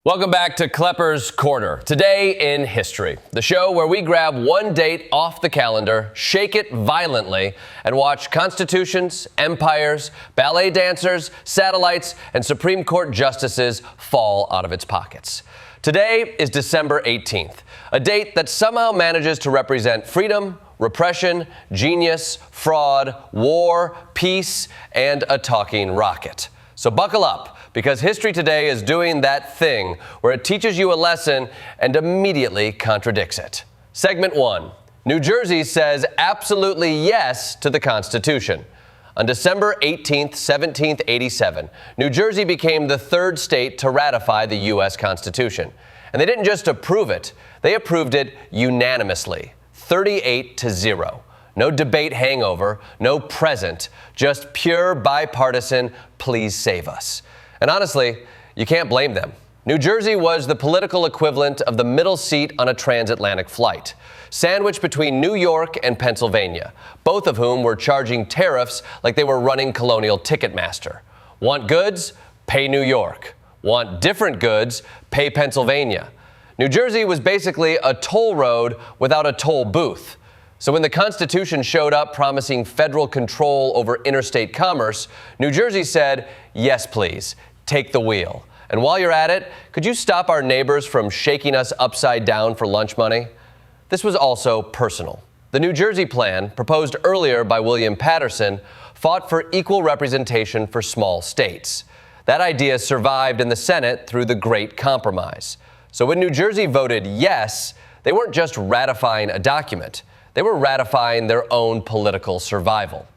Welcome back to Kleppers Corner. Today in history, the show where we grab one date off the calendar, shake it violently, and watch constitutions, empires, ballet dancers, satellites, and Supreme Court justices fall out of its pockets. Today is December 18th, a date that somehow manages to represent freedom, repression, genius, fraud, war, peace, and a talking rocket. So buckle up, because history today is doing that thing where it teaches you a lesson and immediately contradicts it. Segment 1. New Jersey says absolutely yes to the Constitution. On December 18, 1787, New Jersey became the third state to ratify the U.S. Constitution. And they didn't just approve it, they approved it unanimously, 38-0. No debate hangover, no present, just pure bipartisan, please save us. And honestly, you can't blame them. New Jersey was the political equivalent of the middle seat on a transatlantic flight, sandwiched between New York and Pennsylvania, both of whom were charging tariffs like they were running colonial Ticketmaster. Want goods? Pay New York. Want different goods? Pay Pennsylvania. New Jersey was basically a toll road without a toll booth. So when the Constitution showed up promising federal control over interstate commerce, New Jersey said, yes, please, take the wheel. And while you're at it, could you stop our neighbors from shaking us upside down for lunch money? This was also personal. The New Jersey plan, proposed earlier by William Patterson, fought for equal representation for small states. That idea survived in the Senate through the Great Compromise. So when New Jersey voted yes, they weren't just ratifying a document. They were ratifying their own political survival.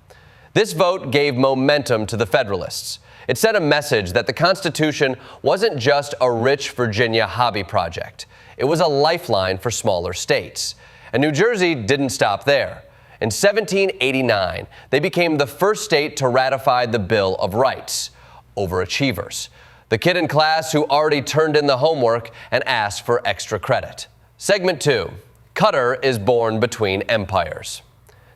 This vote gave momentum to the Federalists. It sent a message that the Constitution wasn't just a rich Virginia hobby project. It was a lifeline for smaller states. And New Jersey didn't stop there. In 1789, they became the first state to ratify the Bill of Rights. Overachievers. The kid in class who already turned in the homework and asked for extra credit. Segment 2. Qatar is born between empires.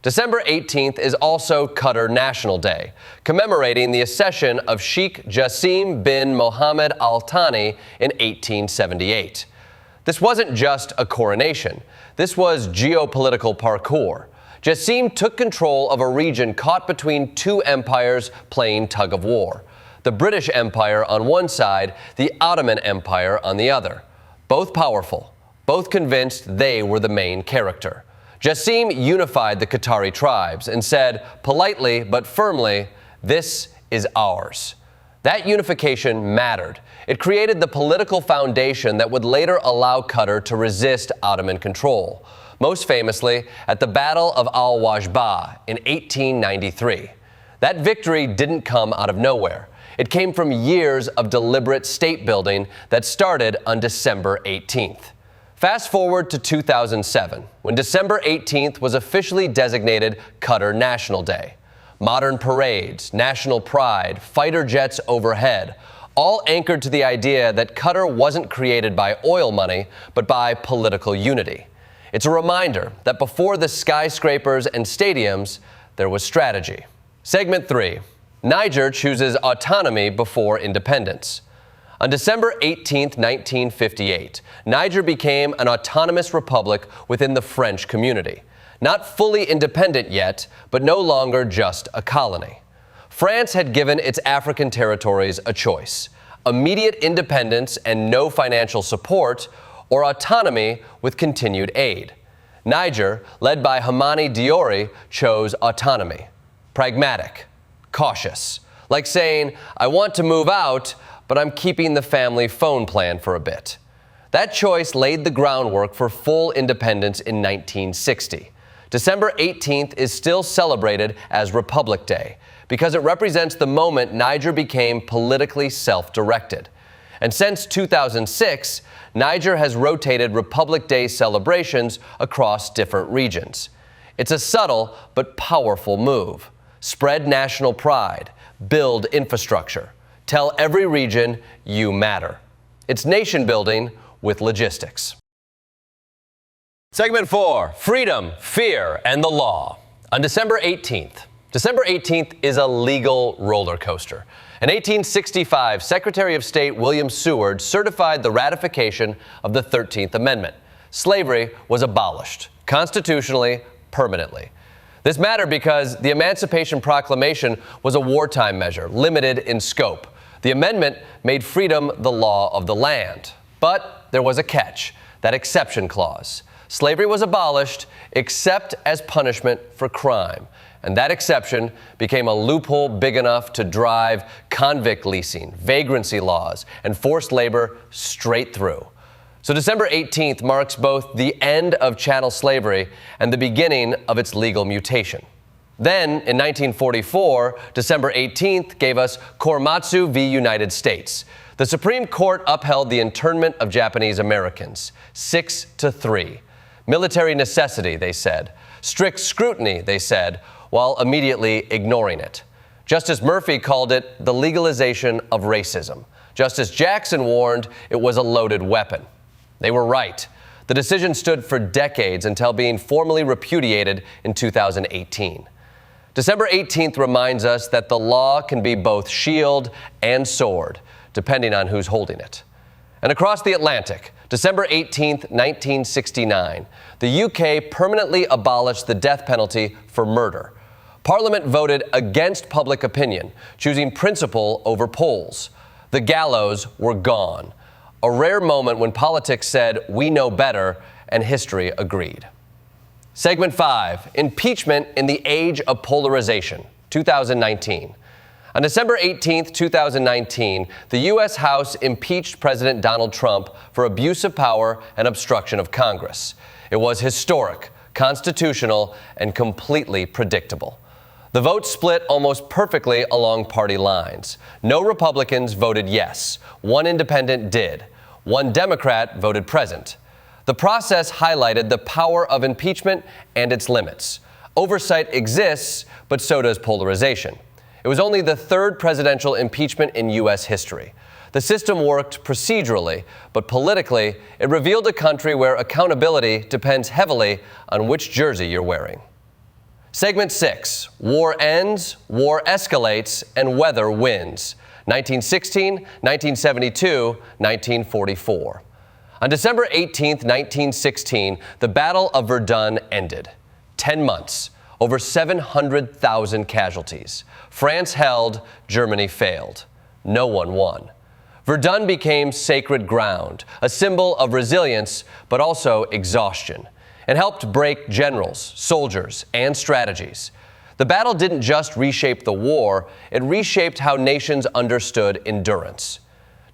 December 18th is also Qatar National Day, commemorating the accession of Sheikh Jassim bin Mohammed Al Thani in 1878. This wasn't just a coronation. This was geopolitical parkour. Jassim took control of a region caught between two empires playing tug of war. The British Empire on one side, the Ottoman Empire on the other. Both powerful. Both convinced they were the main character. Jassim unified the Qatari tribes and said, politely but firmly, this is ours. That unification mattered. It created the political foundation that would later allow Qatar to resist Ottoman control, most famously at the Battle of Al-Wajba in 1893. That victory didn't come out of nowhere. It came from years of deliberate state building that started on December 18th. Fast forward to 2007, when December 18th was officially designated Qatar National Day. Modern parades, national pride, fighter jets overhead, all anchored to the idea that Qatar wasn't created by oil money, but by political unity. It's a reminder that before the skyscrapers and stadiums, there was strategy. Segment 3. Niger chooses autonomy before independence. On December 18, 1958, Niger became an autonomous republic within the French community. Not fully independent yet, but no longer just a colony. France had given its African territories a choice: immediate independence and no financial support, or autonomy with continued aid. Niger, led by Hamani Diori, chose autonomy. Pragmatic, cautious, like saying, I want to move out, but I'm keeping the family phone plan for a bit. That choice laid the groundwork for full independence in 1960. December 18th is still celebrated as Republic Day because it represents the moment Niger became politically self-directed. And since 2006, Niger has rotated Republic Day celebrations across different regions. It's a subtle but powerful move. Spread national pride, build infrastructure. Tell every region you matter. It's nation building with logistics. Segment 4, freedom, fear, and the law. On December 18th is a legal roller coaster. In 1865, Secretary of State William Seward certified the ratification of the 13th Amendment. Slavery was abolished, constitutionally, permanently. This mattered because the Emancipation Proclamation was a wartime measure, limited in scope. The amendment made freedom the law of the land. But there was a catch, that exception clause. Slavery was abolished except as punishment for crime. And that exception became a loophole big enough to drive convict leasing, vagrancy laws, and forced labor straight through. So December 18th marks both the end of chattel slavery and the beginning of its legal mutation. Then, in 1944, December 18th gave us Korematsu v. United States. The Supreme Court upheld the internment of Japanese Americans, 6-3. Military necessity, they said. Strict scrutiny, they said, while immediately ignoring it. Justice Murphy called it the legalization of racism. Justice Jackson warned it was a loaded weapon. They were right. The decision stood for decades until being formally repudiated in 2018. December 18th reminds us that the law can be both shield and sword, depending on who's holding it. And across the Atlantic, December 18th, 1969, the UK permanently abolished the death penalty for murder. Parliament voted against public opinion, choosing principle over polls. The gallows were gone. A rare moment when politics said, "We know better," and history agreed. Segment 5, Impeachment in the Age of Polarization, 2019. On December 18, 2019, the U.S. House impeached President Donald Trump for abuse of power and obstruction of Congress. It was historic, constitutional, and completely predictable. The vote split almost perfectly along party lines. No Republicans voted yes. One independent did. One Democrat voted present. The process highlighted the power of impeachment and its limits. Oversight exists, but so does polarization. It was only the third presidential impeachment in U.S. history. The system worked procedurally, but politically, it revealed a country where accountability depends heavily on which jersey you're wearing. Segment 6, War Ends, War Escalates, and Weather Wins. 1916, 1972, 1944. On December 18, 1916, the Battle of Verdun ended. 10 months, over 700,000 casualties. France held, Germany failed. No one won. Verdun became sacred ground, a symbol of resilience, but also exhaustion. It helped break generals, soldiers, and strategies. The battle didn't just reshape the war, it reshaped how nations understood endurance.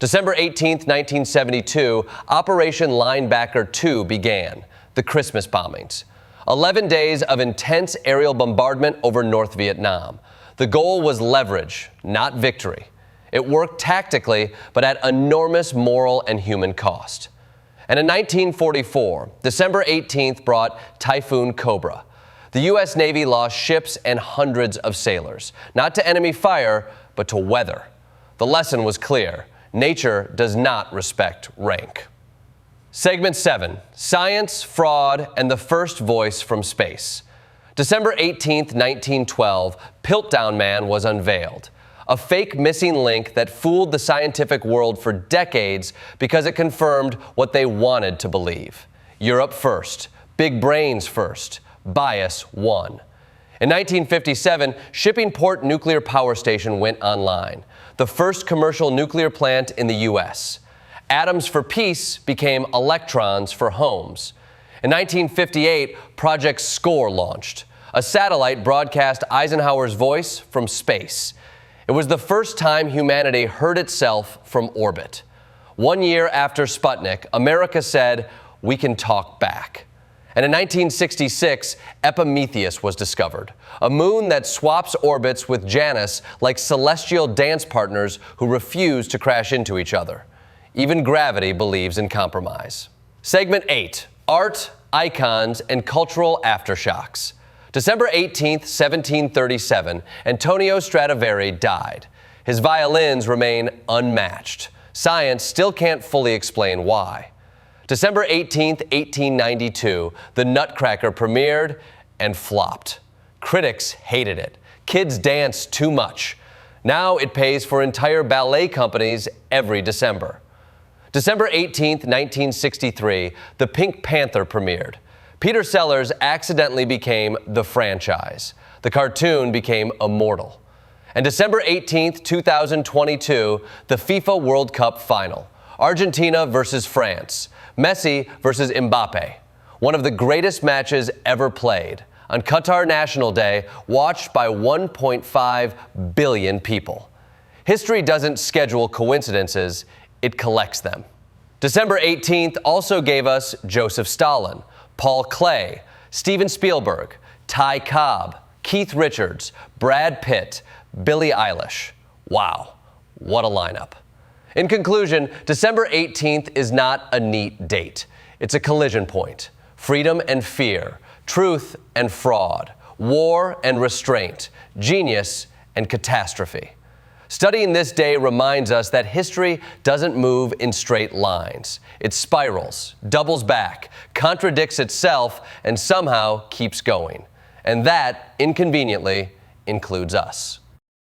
December 18, 1972, Operation Linebacker 2 began, the Christmas bombings. 11 days of intense aerial bombardment over North Vietnam. The goal was leverage, not victory. It worked tactically, but at enormous moral and human cost. And in 1944, December 18th brought Typhoon Cobra. The U.S. Navy lost ships and hundreds of sailors, not to enemy fire, but to weather. The lesson was clear. Nature does not respect rank. Segment 7, Science, Fraud, and the First Voice from Space. December 18, 1912, Piltdown Man was unveiled. A fake missing link that fooled the scientific world for decades because it confirmed what they wanted to believe. Europe first, big brains first, bias won. In 1957, Shippingport Nuclear Power Station went online, the first commercial nuclear plant in the U.S. Atoms for Peace became electrons for homes. In 1958, Project SCORE launched. A satellite broadcast Eisenhower's voice from space. It was the first time humanity heard itself from orbit. 1 year after Sputnik, America said, "We can talk back." And in 1966, Epimetheus was discovered, a moon that swaps orbits with Janus like celestial dance partners who refuse to crash into each other. Even gravity believes in compromise. Segment 8, Art, Icons, and Cultural Aftershocks. December 18, 1737, Antonio Stradivari died. His violins remain unmatched. Science still can't fully explain why. December 18, 1892, The Nutcracker premiered and flopped. Critics hated it. Kids danced too much. Now it pays for entire ballet companies every December. December 18th, 1963, The Pink Panther premiered. Peter Sellers accidentally became the franchise. The cartoon became immortal. And December 18th, 2022, the FIFA World Cup final. Argentina versus France. Messi versus Mbappe. One of the greatest matches ever played. On Qatar National Day, watched by 1.5 billion people. History doesn't schedule coincidences, it collects them. December 18th also gave us Joseph Stalin, Paul Klee, Steven Spielberg, Ty Cobb, Keith Richards, Brad Pitt, Billie Eilish. Wow, what a lineup. In conclusion, December 18th is not a neat date. It's a collision point. Freedom and fear, truth and fraud, war and restraint, genius and catastrophe. Studying this day reminds us that history doesn't move in straight lines. It spirals, doubles back, contradicts itself, and somehow keeps going. And that, inconveniently, includes us.